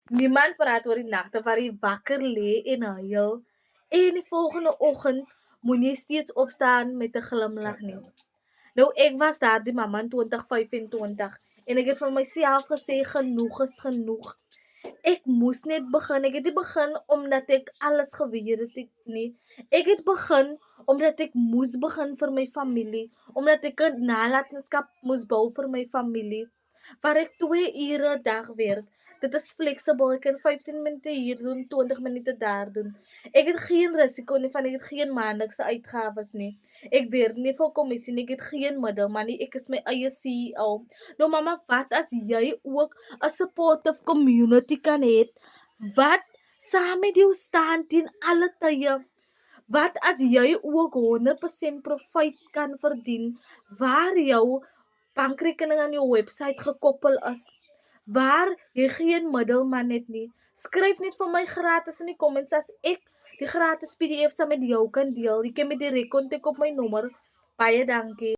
Niemand praat oor die nagte waar jy wakker lê en huil en die volgende oggend moenie steeds opstaan met 'n glimlag nie. Nou ek was daardie mamma in 2025 en ek het vir myself gesê genoeg is genoeg. Ek moes net begin. Ek het nie begin omdat ek alles geweet het ek nie. Ek het begin omdat ek moes begin vir my familie, omdat ek 'n nalatenskap moes bou vir my familie. Waar ek 2 ure 'n dag werk. Dit is flexible. Ek kan 15 minute hier doen, 20 minute daar doen. Ek het geen risiko nie van ek het geen maandelikse uitgawes nie. Ek werk nie vir kommissie nie. Ek het geen middelman nie. Ek is my eie CEO. Nou mamma, wat as jy ook 'n supportive community kan hê wat saam met jou staan teen alle tye? Wat as jy ook 100% profit kan verdien waar jou bankrekening aan jou webwerf gekoppel is? Waar jy geen middelman het nie. Skryf net vir my gratis in die comments as ek die gratis PDF saam met jou kan deel. Jy kan my direk kontak op my nommer. Baie dankie.